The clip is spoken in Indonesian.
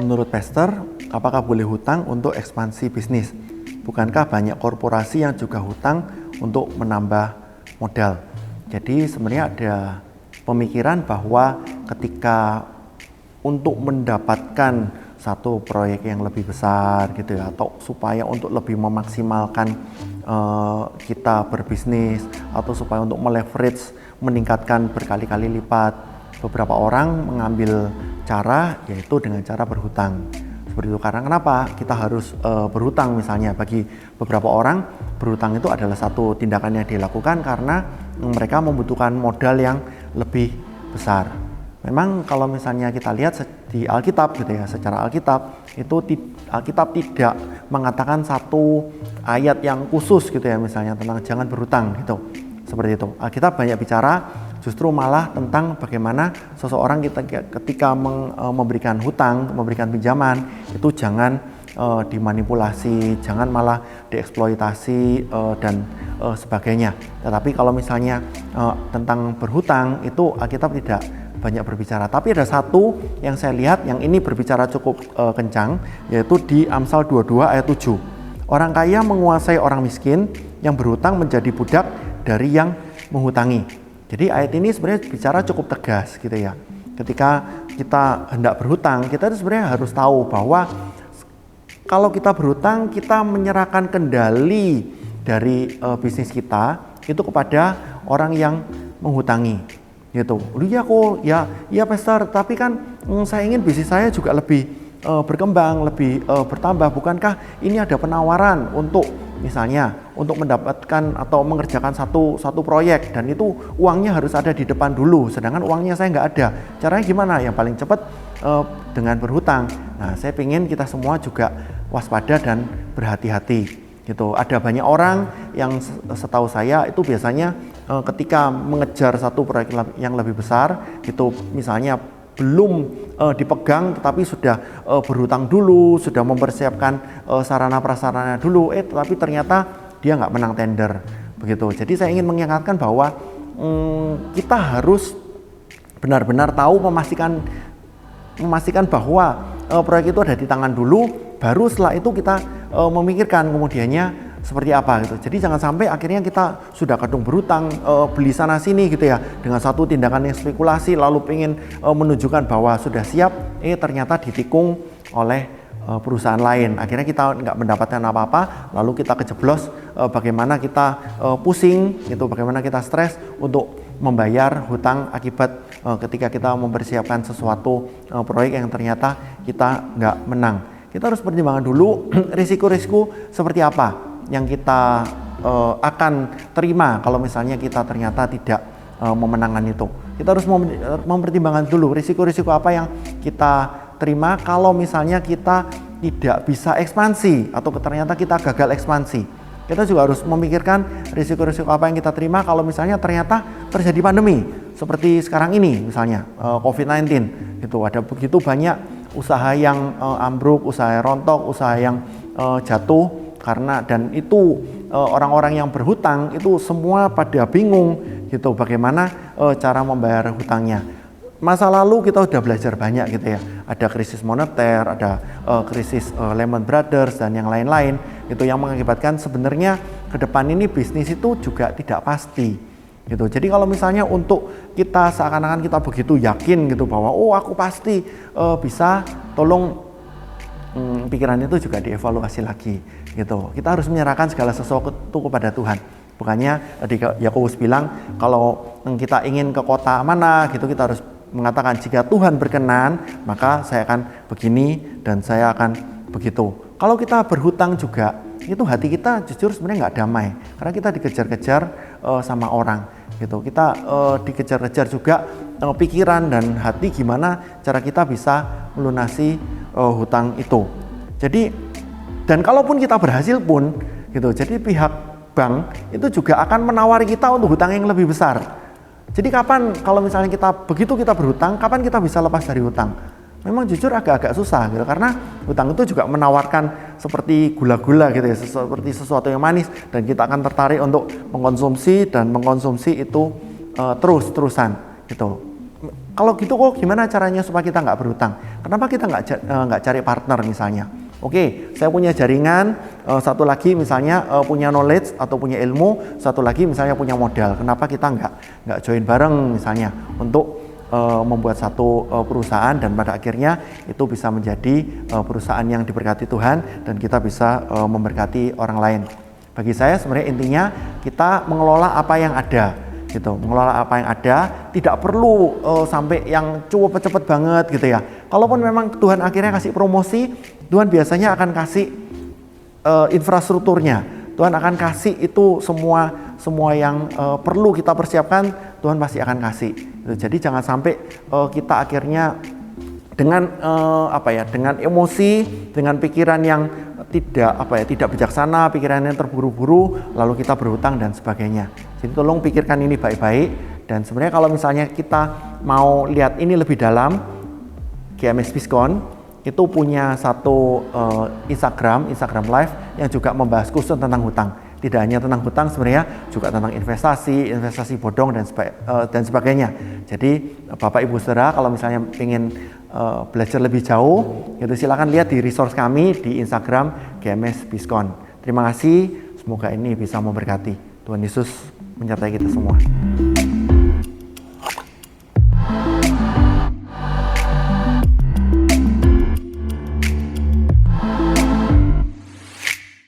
Menurut Pester, apakah boleh hutang untuk ekspansi bisnis? Bukankah banyak korporasi yang juga hutang untuk menambah modal? Jadi sebenarnya ada pemikiran bahwa ketika untuk mendapatkan satu proyek yang lebih besar gitu ya, atau supaya untuk lebih memaksimalkan kita berbisnis, atau supaya untuk meleverage meningkatkan berkali-kali lipat, beberapa orang mengambil cara yaitu dengan cara berhutang seperti itu. Karena kenapa kita harus berhutang? Misalnya bagi beberapa orang berhutang itu adalah satu tindakan yang dilakukan karena mereka membutuhkan modal yang lebih besar. Memang kalau misalnya kita lihat di Alkitab gitu ya, secara Alkitab itu Alkitab tidak mengatakan satu ayat yang khusus gitu ya, misalnya tentang jangan berhutang gitu, seperti itu. Alkitab banyak bicara justru malah tentang bagaimana seseorang ketika memberikan hutang, memberikan pinjaman itu jangan dimanipulasi, jangan malah dieksploitasi dan sebagainya. Tetapi kalau misalnya tentang berhutang itu Alkitab tidak banyak berbicara. Tapi ada satu yang saya lihat yang ini berbicara cukup kencang, yaitu di Amsal 22 ayat 7. Orang kaya menguasai orang miskin, yang berhutang menjadi budak dari yang menghutangi. Jadi ayat ini sebenarnya bicara cukup tegas gitu ya. Ketika kita hendak berhutang, kita itu sebenarnya harus tahu bahwa kalau kita berhutang, kita menyerahkan kendali dari bisnis kita itu kepada orang yang menghutangi. Gitu. Ya Pastor, tapi kan saya ingin bisnis saya juga lebih berkembang, lebih bertambah. Bukankah ini ada penawaran untuk misalnya untuk mendapatkan atau mengerjakan satu proyek dan itu uangnya harus ada di depan dulu, sedangkan uangnya saya nggak ada. Caranya gimana? Yang paling cepat dengan berhutang. Nah, saya ingin kita semua juga waspada dan berhati-hati. Gitu. Ada banyak orang yang setahu saya itu biasanya ketika mengejar satu proyek yang lebih besar gitu, misalnya belum dipegang tetapi sudah berhutang dulu, sudah mempersiapkan sarana prasarana dulu, tetapi ternyata dia nggak menang tender begitu. Jadi saya ingin mengingatkan bahwa kita harus benar-benar tahu, memastikan bahwa proyek itu ada di tangan dulu, baru setelah itu kita memikirkan kemudiannya seperti apa gitu. Jadi jangan sampai akhirnya kita sudah kadung berhutang, beli sana sini gitu ya, dengan satu tindakan yang spekulasi lalu ingin menunjukkan bahwa sudah siap, ternyata ditikung oleh perusahaan lain. Akhirnya kita nggak mendapatkan apa-apa, lalu kita kejeblos, bagaimana kita pusing gitu, bagaimana kita stres untuk membayar hutang akibat ketika kita mempersiapkan sesuatu proyek yang ternyata kita nggak menang. Kita harus pertimbangkan dulu risiko-risiko seperti apa yang kita akan terima kalau misalnya kita ternyata tidak memenangkan itu. Kita harus mempertimbangkan dulu risiko-risiko apa yang kita terima kalau misalnya kita tidak bisa ekspansi atau ternyata kita gagal ekspansi. Kita juga harus memikirkan risiko-risiko apa yang kita terima kalau misalnya ternyata terjadi pandemi seperti sekarang ini, misalnya COVID-19 gitu. Ada begitu banyak usaha yang ambruk, usaha yang rontok, usaha yang jatuh karena, dan itu orang-orang yang berhutang itu semua pada bingung gitu bagaimana cara membayar hutangnya. Masa lalu kita udah belajar banyak gitu ya, ada krisis moneter, ada krisis Lehman Brothers dan yang lain-lain itu yang mengakibatkan sebenarnya ke depan ini bisnis itu juga tidak pasti gitu. Jadi kalau misalnya untuk kita seakan-akan kita begitu yakin gitu bahwa aku pasti bisa, tolong pikiran itu juga dievaluasi lagi gitu. Kita harus menyerahkan segala sesuatu kepada Tuhan. Bukannya tadi Yakobus bilang kalau kita ingin ke kota mana gitu, kita harus mengatakan jika Tuhan berkenan maka saya akan begini dan saya akan begitu. Kalau kita berhutang juga itu hati kita jujur sebenarnya nggak damai karena kita dikejar-kejar sama orang gitu. Kita dikejar-kejar juga pikiran dan hati gimana cara kita bisa melunasi hutang itu. Jadi dan kalaupun kita berhasil pun gitu, jadi pihak bank itu juga akan menawari kita untuk hutang yang lebih besar. Jadi kapan kalau misalnya begitu kita berhutang, kapan kita bisa lepas dari hutang? Memang jujur agak-agak susah gitu, karena hutang itu juga menawarkan seperti gula-gula gitu ya, seperti sesuatu yang manis, dan kita akan tertarik untuk mengkonsumsi itu terus-terusan gitu. Kalau gitu kok gimana caranya supaya kita nggak berhutang? Kenapa kita nggak cari partner misalnya? Oke, saya punya jaringan, satu lagi misalnya punya knowledge atau punya ilmu, satu lagi misalnya punya modal. Kenapa kita nggak join bareng misalnya untuk membuat satu perusahaan dan pada akhirnya itu bisa menjadi perusahaan yang diberkati Tuhan dan kita bisa memberkati orang lain. Bagi saya sebenarnya intinya kita mengelola apa yang ada gitu, mengelola apa yang ada, tidak perlu sampai yang cepet banget gitu ya. Kalaupun memang Tuhan akhirnya kasih promosi, Tuhan biasanya akan kasih infrastrukturnya. Tuhan akan kasih itu semua yang perlu kita persiapkan, Tuhan pasti akan kasih. Jadi jangan sampai kita akhirnya dengan dengan emosi, dengan pikiran yang tidak bijaksana, pikiran yang terburu-buru, lalu kita berhutang dan sebagainya. Jadi tolong pikirkan ini baik-baik. Dan sebenarnya kalau misalnya kita mau lihat ini lebih dalam, GMS Bizkon itu punya satu Instagram Live yang juga membahas khusus tentang hutang. Tidak hanya tentang hutang, sebenarnya juga tentang investasi bodong dan sebagainya. Jadi Bapak Ibu Saudara kalau misalnya ingin belajar lebih jauh, itu silakan lihat di resource kami di Instagram GMS Bizkon. Terima kasih, semoga ini bisa memberkati. Tuhan Yesus menyertai kita semua.